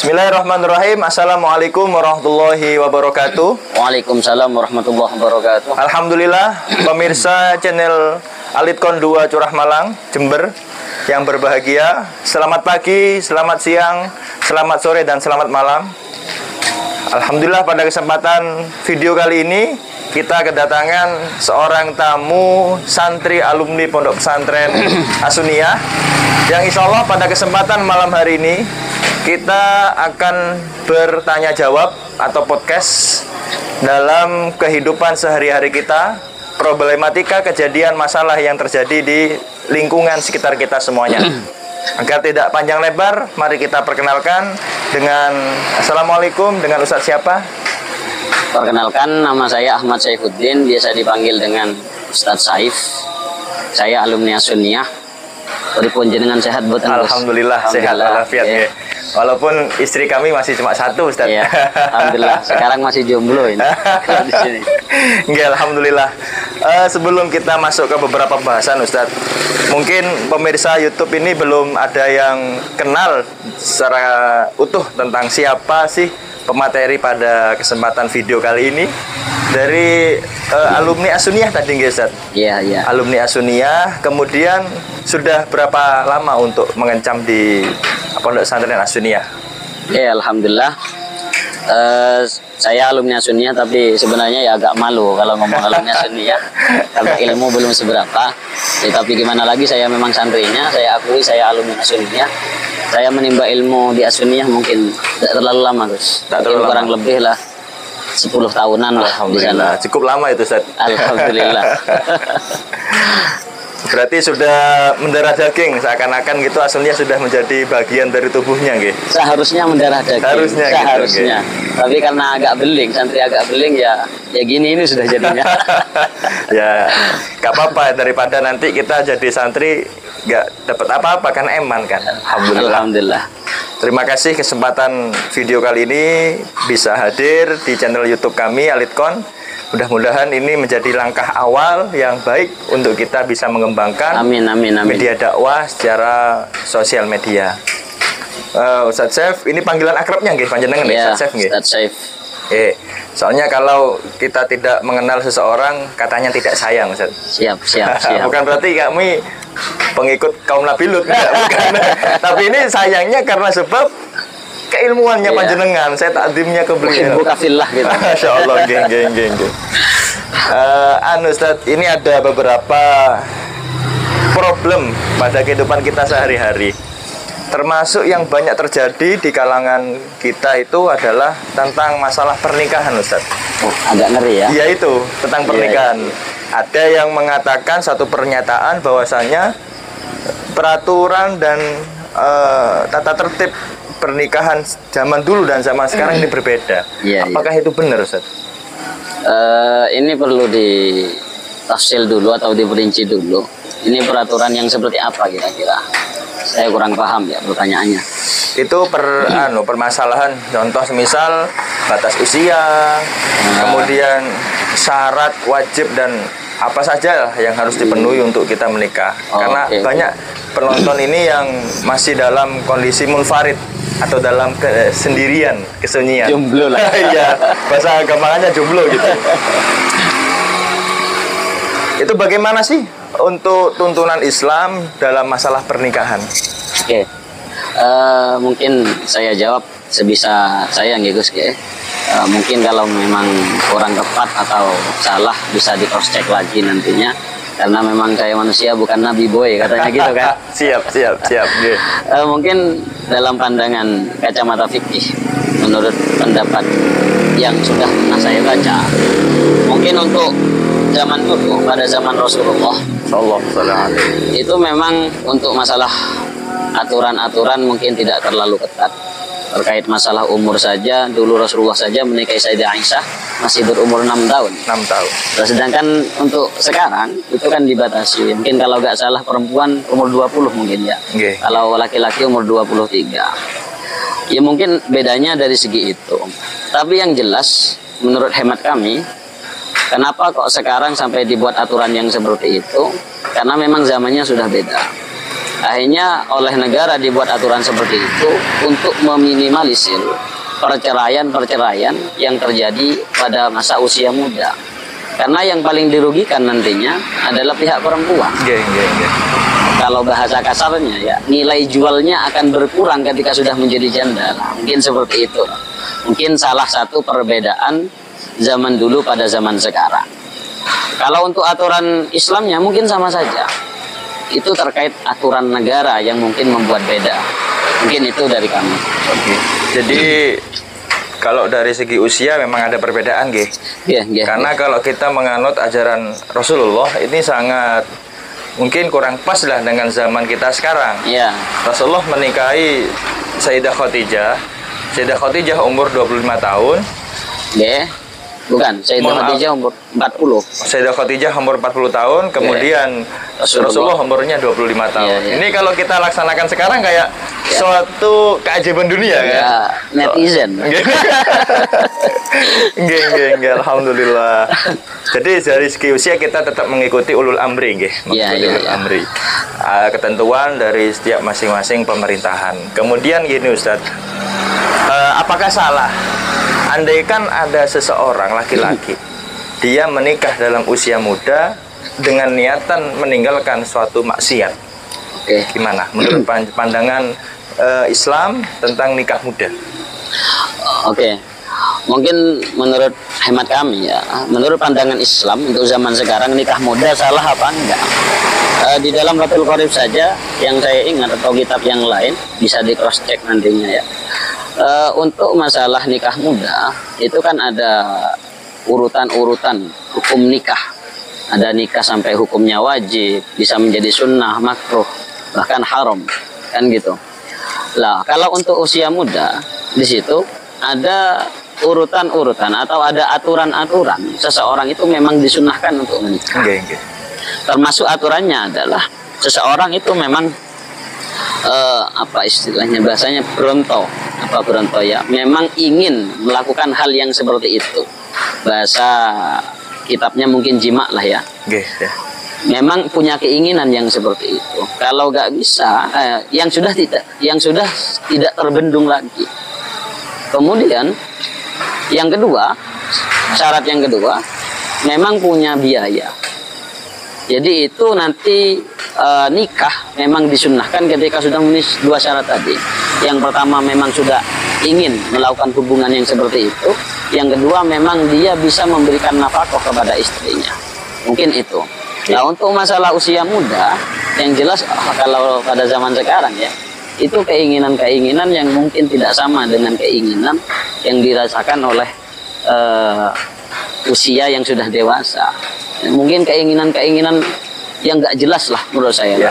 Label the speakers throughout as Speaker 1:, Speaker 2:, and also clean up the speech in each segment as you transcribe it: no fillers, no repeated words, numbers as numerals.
Speaker 1: Bismillahirrahmanirrahim. Assalamualaikum warahmatullahi wabarakatuh.
Speaker 2: Waalaikumsalam warahmatullahi wabarakatuh.
Speaker 1: Alhamdulillah, pemirsa channel Alitkon 2 Curah Malang, Jember yang berbahagia. Selamat pagi, selamat siang, selamat sore, dan selamat malam. Alhamdulillah, pada kesempatan video kali ini kita kedatangan seorang tamu santri alumni Pondok Pesantren As-Sunniyah yang insya Allah pada kesempatan malam hari ini kita akan bertanya jawab atau podcast dalam kehidupan sehari-hari kita, problematika, kejadian, masalah yang terjadi di lingkungan sekitar kita semuanya. Agar tidak panjang lebar, mari kita perkenalkan dengan Assalamualaikum, dengan Ustadz siapa?
Speaker 2: Perkenalkan, nama saya Ahmad Saifuddin, biasa dipanggil dengan Ustadz Saif. Saya alumni As-Sunniyah. Pripun jenengan sehat buat
Speaker 1: Alhamdulillah, sehat walafiat ya. Walaupun istri kami masih cuma satu, Ustaz.
Speaker 2: Ya, alhamdulillah. Sekarang masih jomblo ini. Di sini.
Speaker 1: Enggak, alhamdulillah. Sebelum kita masuk ke beberapa pembahasan, Ustaz, mungkin pemirsa YouTube ini belum ada yang kenal secara utuh tentang siapa sih pemateri pada kesempatan video kali ini. Dari alumni As-Sunniyah tadi, Ustaz.
Speaker 2: Iya, iya.
Speaker 1: Alumni As-Sunniyah, kemudian sudah berapa lama untuk mengencam di Pondok Pesantren As-Sunniyah?
Speaker 2: Ya, alhamdulillah. Saya alumni As-Sunniyah, tapi sebenarnya ya agak malu kalau ngomong alumni As-Sunniyah karena ilmu belum seberapa. Ya, tapi gimana lagi, saya memang santrinya. Saya akui saya alumni As-Sunniyah. Saya menimba ilmu di As-Sunniyah mungkin tidak terlalu lama, Gus. Tak terlalu kurang lama. Lebih lah 10 tahunan lah di sana.
Speaker 1: Cukup lama itu, Ustaz.
Speaker 2: Alhamdulillah.
Speaker 1: Berarti sudah mendarah daging, seakan-akan gitu As-Sunniyah sudah menjadi bagian dari tubuhnya, nggih.
Speaker 2: Seharusnya mendarah daging. Seharusnya. Gitu, tapi karena agak beling, santri agak beling ya gini ini sudah jadinya.
Speaker 1: Ya, gak apa-apa, daripada nanti kita jadi santri gak dapat apa-apa kan, eman kan.
Speaker 2: Alhamdulillah.
Speaker 1: Terima kasih kesempatan video kali ini bisa hadir di channel YouTube kami Alitkon. Mudah-mudahan ini menjadi langkah awal yang baik untuk kita bisa mengembangkan media dakwah secara sosial media. Ustadz Saif, ini panggilan akrabnya nggih panjenengan ya, Ustadz Saif nggih?
Speaker 2: Ustadz Saif.
Speaker 1: Soalnya kalau kita tidak mengenal seseorang katanya tidak sayang, Ustadz.
Speaker 2: Siap.
Speaker 1: Bukan berarti kami pengikut kaum Nabi Lut, bukan. Tapi ini sayangnya karena sebab keilmuannya panjenengan, saya takdimnya ke beliau.
Speaker 2: Buka fillah gitu.
Speaker 1: Masya Allah, geng. Ustadz, ini ada beberapa problem pada kehidupan kita sehari-hari. Termasuk yang banyak terjadi di kalangan kita itu adalah tentang masalah pernikahan, Ustadz.
Speaker 2: Agak ngeri ya.
Speaker 1: Iya, itu tentang pernikahan. Ada yang mengatakan satu pernyataan bahwasanya peraturan dan tata tertib pernikahan zaman dulu dan zaman sekarang ini berbeda. Apakah itu benar, Ustaz?
Speaker 2: Ini perlu ditafsil dulu atau diperinci dulu. Ini peraturan yang seperti apa kira-kira? Saya kurang paham ya pertanyaannya. Itu
Speaker 1: permasalahan, contoh misal batas usia, kemudian syarat wajib dan apa saja yang harus dipenuhi untuk kita menikah. Karena banyak penonton ini yang masih dalam kondisi munfarid atau dalam kesendirian, kesunyian.
Speaker 2: Jomblo lah.
Speaker 1: Iya, bahasa gampangannya jomblo gitu. Itu bagaimana sih untuk tuntunan Islam dalam masalah pernikahan?
Speaker 2: Mungkin saya jawab sebisa saya nggih, Gus. Mungkin kalau memang kurang tepat atau salah bisa di cross check lagi nantinya. Karena memang saya manusia bukan nabi boy, katanya gitu kan.
Speaker 1: Siap.
Speaker 2: Mungkin dalam pandangan kacamata fikih, menurut pendapat yang sudah pernah saya baca, mungkin untuk zaman dulu, pada zaman Rasulullah itu memang untuk masalah aturan-aturan mungkin tidak terlalu ketat. Terkait masalah umur saja, dulu Rasulullah saja menikahi Sayyidah Aisyah masih berumur 6 tahun. Sedangkan untuk sekarang itu kan dibatasi. Mungkin kalau nggak salah perempuan umur 20 mungkin ya. Kalau laki-laki umur 23. Ya mungkin bedanya dari segi itu. Tapi yang jelas menurut hemat kami, kenapa kok sekarang sampai dibuat aturan yang seperti itu? Karena memang zamannya sudah beda. Akhirnya oleh negara dibuat aturan seperti itu untuk meminimalisir perceraian-perceraian yang terjadi pada masa usia muda. Karena yang paling dirugikan nantinya adalah pihak perempuan. Kalau bahasa kasarnya ya, nilai jualnya akan berkurang ketika sudah menjadi janda. Mungkin seperti itu. Mungkin salah satu perbedaan zaman dulu pada zaman sekarang. Kalau untuk aturan Islamnya mungkin sama saja. Itu terkait aturan negara yang mungkin membuat beda. Mungkin itu dari kami.
Speaker 1: Oke. Jadi kalau dari segi usia memang ada perbedaan, Ge. Karena kalau kita menganut ajaran Rasulullah ini sangat mungkin kurang pas lah dengan zaman kita sekarang.
Speaker 2: Iya.
Speaker 1: Rasulullah menikahi Sayyidah Khadijah. Sayyidah Khadijah umur 25 tahun.
Speaker 2: Bukan, Sayyidah Khadijah umur 40.
Speaker 1: Sayyidah Khadijah umur 40 tahun, kemudian Rasulullah umurnya 25 tahun. Ini kalau kita laksanakan sekarang kayak suatu keajaiban dunia kan?
Speaker 2: Netizen.
Speaker 1: Enggak, alhamdulillah. Jadi dari segi usia kita tetap mengikuti ulul amri, ulul amri. Ketentuan dari setiap masing-masing pemerintahan. Kemudian gini Ustadz, apakah salah andaikan ada seseorang laki-laki dia menikah dalam usia muda dengan niatan meninggalkan suatu maksiat? Gimana menurut pandangan Islam tentang nikah muda?
Speaker 2: Mungkin menurut hemat kami ya, menurut pandangan Islam untuk zaman sekarang nikah muda salah apa enggak? Di dalam Fathul Qorib saja yang saya ingat atau kitab yang lain bisa di cross check nantinya ya. Untuk masalah nikah muda itu kan ada urutan-urutan hukum nikah. Ada nikah sampai hukumnya wajib, bisa menjadi sunnah, makruh, bahkan haram, kan gitu. Lah, kalau untuk usia muda di situ ada urutan-urutan atau ada aturan-aturan seseorang itu memang disunahkan untuk menikah. Termasuk aturannya adalah seseorang itu memang apa istilahnya bahasanya beronto ya, memang ingin melakukan hal yang seperti itu. Bahasa kitabnya mungkin jima lah ya. Memang punya keinginan yang seperti itu. Kalau nggak bisa, yang sudah tidak terbendung lagi. Kemudian yang kedua, syarat yang kedua, memang punya biaya. Jadi itu nanti nikah memang disunnahkan ketika sudah memenuhi dua syarat tadi. Yang pertama memang sudah ingin melakukan hubungan yang seperti itu. Yang kedua memang dia bisa memberikan nafkah kepada istrinya. Mungkin itu. Nah untuk masalah usia muda, yang jelas kalau pada zaman sekarang ya, itu keinginan-keinginan yang mungkin tidak sama dengan keinginan yang dirasakan oleh usia yang sudah dewasa. Mungkin keinginan-keinginan yang nggak jelas lah menurut saya.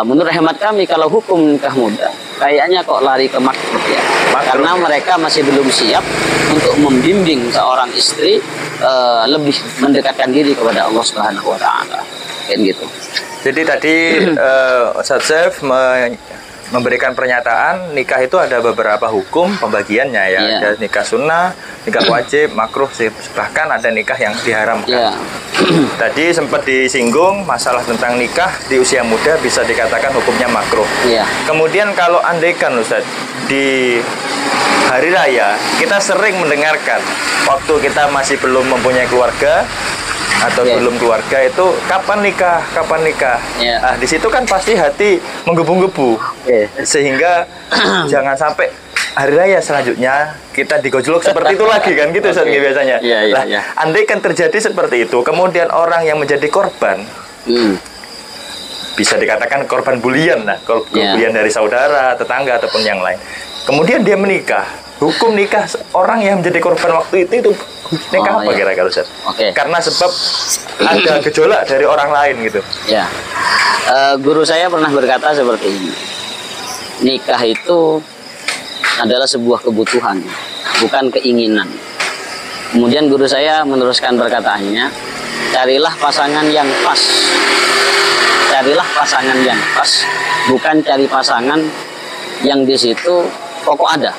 Speaker 2: Menurut hemat kami kalau hukum nikah muda kayaknya kok lari ke makruh ya. Karena mereka masih belum siap untuk membimbing seorang istri lebih mendekatkan diri kepada Allah Subhanahu wa taala. Kan gitu.
Speaker 1: Jadi tadi Ustaz Saif memberikan pernyataan nikah itu ada beberapa hukum pembagiannya ya. Ada nikah sunnah, nikah wajib, makruh, bahkan ada nikah yang diharamkan. Tadi sempat disinggung masalah tentang nikah di usia muda bisa dikatakan hukumnya makruh. Kemudian kalau andaikan Ustaz di hari raya kita sering mendengarkan waktu kita masih belum mempunyai keluarga atau belum keluarga itu kapan nikah. Nah, di situ kan pasti hati menggebu-gebu. Sehingga jangan sampai hari raya selanjutnya kita digojlok seperti itu lagi kan gitu biasanya. Andai kan terjadi seperti itu, kemudian orang yang menjadi korban bisa dikatakan korban bulian lah, bulian dari saudara, tetangga ataupun yang lain. Kemudian dia menikah. Hukum nikah orang yang menjadi korban waktu itu nikah apa kira-kira Ustaz? Karena sebab ada gejolak dari orang lain gitu.
Speaker 2: Guru saya pernah berkata seperti ini. Nikah itu adalah sebuah kebutuhan, bukan keinginan. Kemudian guru saya meneruskan perkataannya, carilah pasangan yang pas. Carilah pasangan yang pas, bukan cari pasangan yang di situ pokok ada.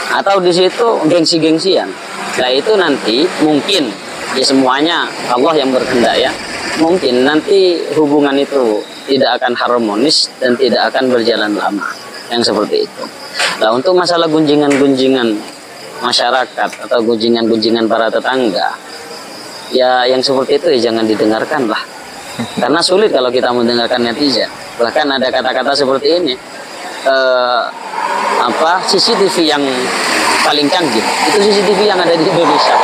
Speaker 2: Atau di situ gengsi-gengsian. Nah itu nanti mungkin ya semuanya Allah yang berkehendak ya. Mungkin nanti hubungan itu tidak akan harmonis dan tidak akan berjalan lama, yang seperti itu. Nah, untuk masalah gunjingan-gunjingan masyarakat atau gunjingan-gunjingan para tetangga, ya yang seperti itu ya jangan didengarkan lah, karena sulit kalau kita mendengarkan netizen. Bahkan ada kata-kata seperti ini, CCTV yang paling canggih itu CCTV yang ada di Indonesia.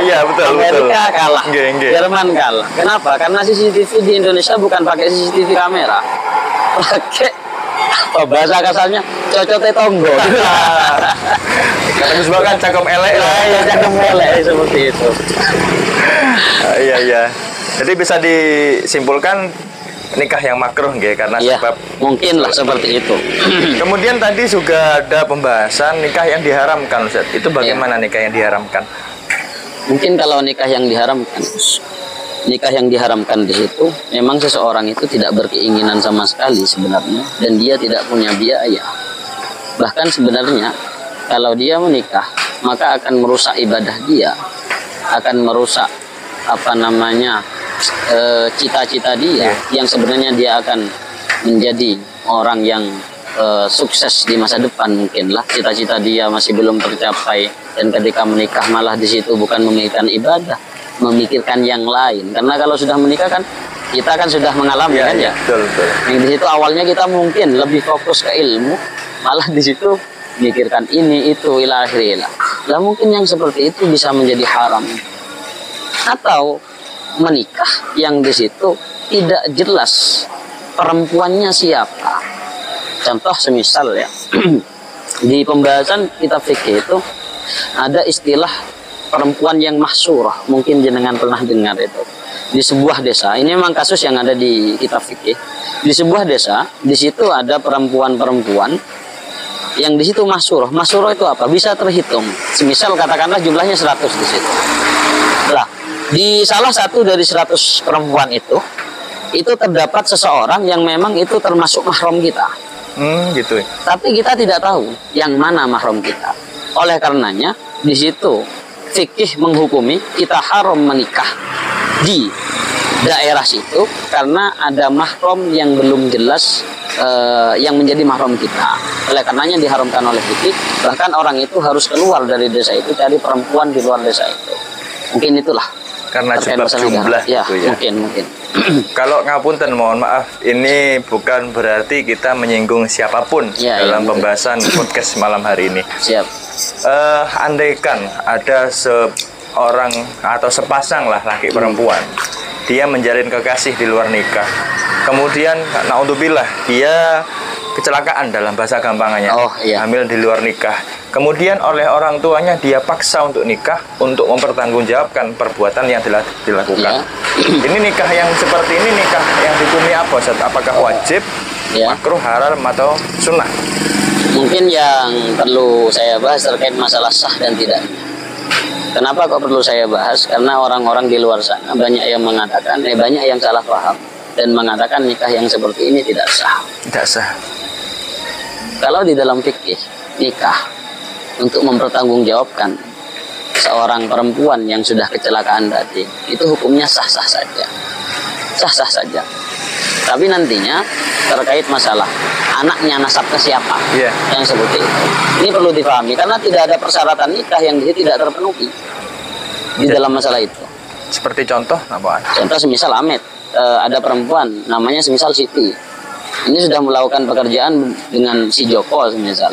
Speaker 1: Iya, betul.
Speaker 2: Amerika kalah,
Speaker 1: Nggih.
Speaker 2: Jerman kalah. Kenapa? Karena CCTV di Indonesia bukan pakai CCTV kamera, pakai bahasa kasarnya cocote tonggo.
Speaker 1: Kata Gus kan cakep elek lah.
Speaker 2: Ya cakep elek seperti itu.
Speaker 1: Iya. Jadi bisa disimpulkan nikah yang makruh nggih, karena
Speaker 2: Ya,
Speaker 1: sebab
Speaker 2: mungkin lah seperti itu.
Speaker 1: Kemudian tadi juga ada pembahasan nikah yang diharamkan, Ustaz. Itu bagaimana nikah yang diharamkan?
Speaker 2: Mungkin kalau nikah yang diharamkan di situ memang seseorang itu tidak berkeinginan sama sekali sebenarnya, dan dia tidak punya biaya. Bahkan sebenarnya kalau dia menikah maka akan merusak ibadah dia, akan merusak cita-cita dia, yang sebenarnya dia akan menjadi orang yang sukses di masa depan. Mungkin lah cita-cita dia masih belum tercapai, dan ketika menikah malah di situ bukan memikirkan ibadah, memikirkan yang lain. Karena kalau sudah menikah kan kita kan sudah mengalami kan ya.
Speaker 1: Betul.
Speaker 2: Yang di situ awalnya kita mungkin lebih fokus ke ilmu, malah di situ mikirkan ini itu ila akhirnya. Lah mungkin yang seperti itu bisa menjadi haram. Atau menikah yang di situ tidak jelas perempuannya siapa. Contoh semisal ya, di pembahasan kitab fikih itu ada istilah perempuan yang mahsurah, mungkin jenengan pernah dengar itu. Di sebuah desa, ini memang kasus yang ada di kitab fikih. Di sebuah desa, di situ ada perempuan-perempuan yang di situ mahsurah. Mahsurah itu apa? Bisa terhitung. Semisal katakanlah jumlahnya 100 di situ. Lah, di salah satu dari 100 perempuan itu terdapat seseorang yang memang itu termasuk mahram kita.
Speaker 1: Gitu.
Speaker 2: Tapi kita tidak tahu yang mana mahram kita. Oleh karenanya di situ fikih menghukumi kita haram menikah di daerah situ karena ada mahram yang belum jelas yang menjadi mahram kita. Oleh karenanya diharamkan oleh fikih. Bahkan orang itu harus keluar dari desa itu, cari perempuan di luar desa itu. Mungkin itulah
Speaker 1: karena sebab jumlah
Speaker 2: ya,
Speaker 1: gitu ya.
Speaker 2: Mungkin.
Speaker 1: Kalau ngapunten, mohon maaf, ini bukan berarti kita menyinggung siapapun dalam pembahasan podcast malam hari ini.
Speaker 2: Siap.
Speaker 1: Andaikan ada seorang atau sepasang lah laki perempuan, dia menjalin kekasih di luar nikah, kemudian naudzubillah dia kecelakaan dalam bahasa gampangannya, hamil di luar nikah, kemudian oleh orang tuanya dia paksa untuk nikah untuk mempertanggungjawabkan perbuatan yang telah dilakukan. Ini nikah yang seperti ini, nikah yang dihukumi apa, Ustaz? Apakah wajib, makruh, haram, atau sunnah?
Speaker 2: Mungkin yang perlu saya bahas terkait masalah sah dan tidaknya. Kenapa kok perlu saya bahas? Karena orang-orang di luar sana banyak yang mengatakan, banyak yang salah paham dan mengatakan nikah yang seperti ini tidak sah.
Speaker 1: Tidak sah.
Speaker 2: Kalau di dalam fikih nikah untuk mempertanggungjawabkan seorang perempuan yang sudah kecelakaan tadi, itu hukumnya sah-sah saja. Sah-sah saja. Tapi nantinya terkait masalah anaknya nasab ke siapa, yang seperti itu. Ini perlu dipahami karena tidak ada persyaratan nikah yang tidak terpenuhi di dalam masalah itu.
Speaker 1: Seperti contoh apa?
Speaker 2: Contoh semisal Ahmed, ada perempuan namanya semisal Siti. Ini sudah melakukan pekerjaan dengan si Joko semisal.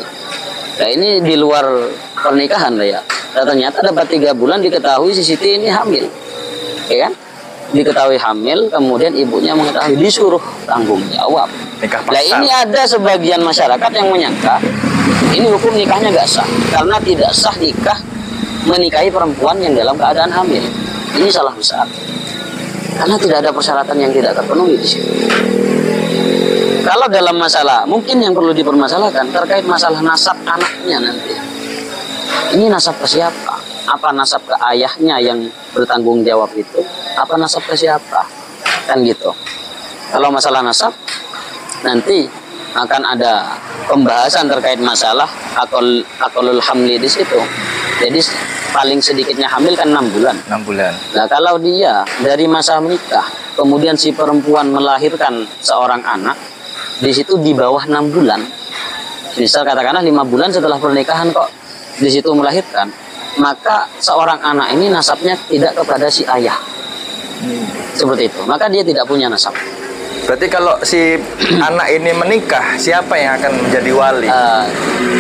Speaker 2: Nah ini di luar pernikahan lah ya. Nah, ternyata dapat 3 bulan diketahui si Siti ini hamil, ya kan? Diketahui hamil, kemudian ibunya mengetahui, disuruh tanggung jawab. Nah ini ada sebagian masyarakat yang menyangka ini hukum nikahnya gak sah karena tidak sah nikah menikahi perempuan yang dalam keadaan hamil. Ini salah besar karena tidak ada persyaratan yang tidak terpenuhi di situ. Kalau dalam masalah, mungkin yang perlu dipermasalahkan terkait masalah nasab anaknya nanti. Ini nasab ke siapa? Apa nasab ke ayahnya yang bertanggung jawab itu? Apa nasab ke siapa? Kan gitu. Kalau masalah nasab, nanti akan ada pembahasan terkait masalah akolul hamli di situ. Jadi paling sedikitnya hamil kan 6 bulan.
Speaker 1: 6 bulan.
Speaker 2: Nah kalau dia dari masa menikah kemudian si perempuan melahirkan seorang anak, di situ di bawah 6 bulan, misal katakanlah 5 bulan setelah pernikahan kok di situ melahirkan, maka seorang anak ini nasabnya tidak kepada si ayah. Seperti itu, maka dia tidak punya nasab.
Speaker 1: Berarti kalau si anak ini menikah, siapa yang akan menjadi wali?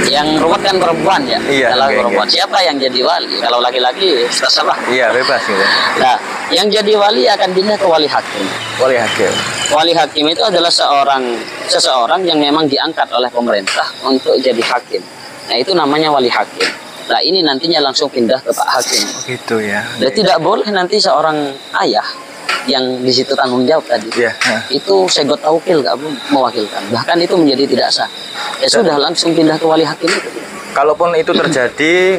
Speaker 2: Yang ruwet kan perempuan ya.
Speaker 1: Iya,
Speaker 2: kalau
Speaker 1: okay,
Speaker 2: perempuan,
Speaker 1: okay.
Speaker 2: Siapa yang jadi wali? Kalau laki-laki terserah.
Speaker 1: Iya, bebas gitu.
Speaker 2: Nah, yang jadi wali akan pindah ke wali hakim.
Speaker 1: Wali hakim.
Speaker 2: Wali hakim itu adalah seseorang yang memang diangkat oleh pemerintah untuk jadi hakim. Nah, itu namanya wali hakim. Nah, ini nantinya langsung pindah ke Pak Hakim.
Speaker 1: Gitu ya.
Speaker 2: Dan tidak boleh nanti seorang ayah yang di situ tanggung jawab tadi, itu segot taukil nggak mewakilkan, bahkan itu menjadi tidak sah. Ya sudah, langsung pindah ke wali hakim itu.
Speaker 1: Kalaupun itu terjadi,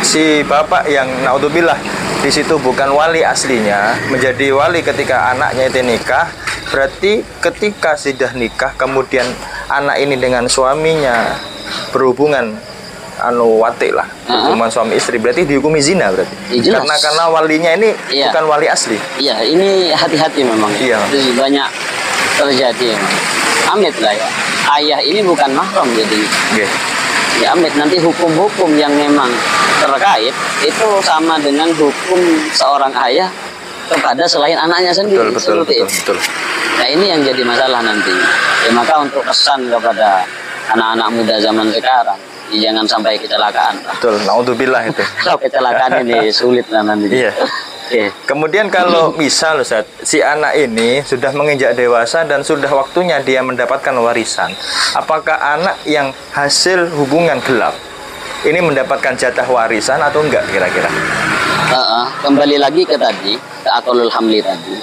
Speaker 1: si bapak yang naudzubillah di situ bukan wali aslinya, menjadi wali ketika anaknya itu nikah, berarti ketika sudah nikah kemudian anak ini dengan suaminya berhubungan wati lah, hubungan suami istri, berarti dihukumi zina berarti.
Speaker 2: Ya,
Speaker 1: karena walinya ini bukan wali asli.
Speaker 2: Iya, ini hati-hati memang.
Speaker 1: Iya.
Speaker 2: Itu banyak terjadi memang. Amit lah ya. Ayah ini bukan mahram jadi.
Speaker 1: Okay.
Speaker 2: Ya amit, nanti hukum-hukum yang memang terkait itu sama dengan hukum seorang ayah kepada selain anaknya sendiri.
Speaker 1: Betul.
Speaker 2: Nah, ini yang jadi masalah nantinya. Ya, maka untuk pesan kepada anak-anak muda zaman sekarang, jangan sampai kecelakaan.
Speaker 1: Betul, naudzubillah itu.
Speaker 2: Kalau kecelakaan ini sulit lah nanti.
Speaker 1: Iya.
Speaker 2: Okay.
Speaker 1: Kemudian kalau misal Ustaz, si anak ini sudah menginjak dewasa dan sudah waktunya dia mendapatkan warisan, apakah anak yang hasil hubungan gelap ini mendapatkan jatah warisan atau enggak kira-kira?
Speaker 2: Kembali lagi ke tadi, ke akolul hamli tadi.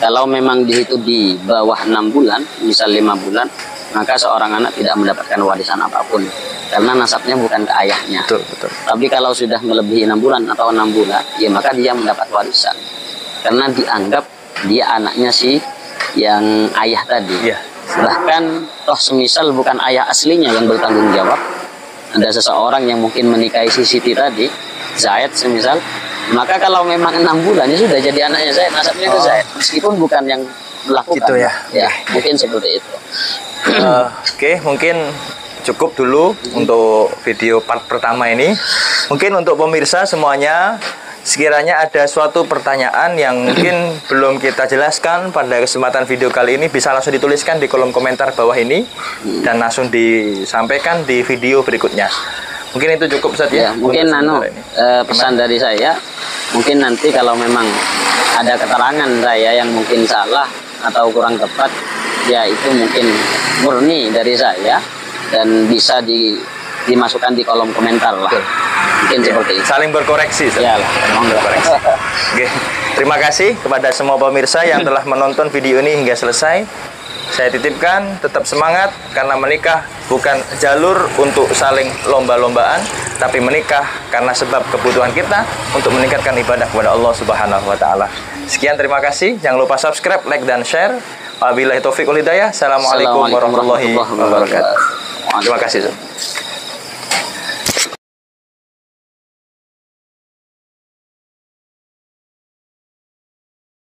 Speaker 2: Kalau memang di situ di bawah 6 bulan, misal 5 bulan, maka seorang anak tidak mendapatkan warisan apapun karena nasabnya bukan ke ayahnya.
Speaker 1: Betul.
Speaker 2: Tapi kalau sudah melebihi 6 bulan atau 6 bulan, ya maka dia mendapat warisan karena dianggap dia anaknya si yang ayah tadi.
Speaker 1: Yeah.
Speaker 2: Bahkan toh semisal bukan ayah aslinya yang bertanggung jawab, ada seseorang yang mungkin menikahi si Siti tadi, Zaid semisal, maka kalau memang 6 bulan ya sudah jadi anaknya Zaid, nasabnya ke Zaid, meskipun bukan yang melakukan.
Speaker 1: Gitu ya.
Speaker 2: Ya, mungkin seperti itu.
Speaker 1: Oke, mungkin cukup dulu untuk video part pertama ini. Mungkin untuk pemirsa semuanya, sekiranya ada suatu pertanyaan yang mungkin belum kita jelaskan pada kesempatan video kali ini, bisa langsung dituliskan di kolom komentar bawah ini dan langsung disampaikan di video berikutnya. Mungkin itu cukup saja.
Speaker 2: Ya, mungkin pesan dari saya, mungkin nanti kalau memang ada keterangan saya yang mungkin salah atau kurang tepat, ya itu mungkin murni dari saya dan bisa dimasukkan di kolom komentar lah.
Speaker 1: Betul.
Speaker 2: Mungkin seperti itu.
Speaker 1: Saling berkoreksi.
Speaker 2: Ya lah.
Speaker 1: Berkoreksi. Oke. Terima kasih kepada semua pemirsa yang telah menonton video ini hingga selesai. Saya titipkan tetap semangat karena menikah bukan jalur untuk saling lomba-lombaan, tapi menikah karena sebab kebutuhan kita untuk meningkatkan ibadah kepada Allah Subhanahu wa taala. Sekian, terima kasih. Jangan lupa subscribe, like dan share. Wabillahi taufiq wal hidayah. Assalamualaikum warahmatullahi wabarakatuh. Terima kasih.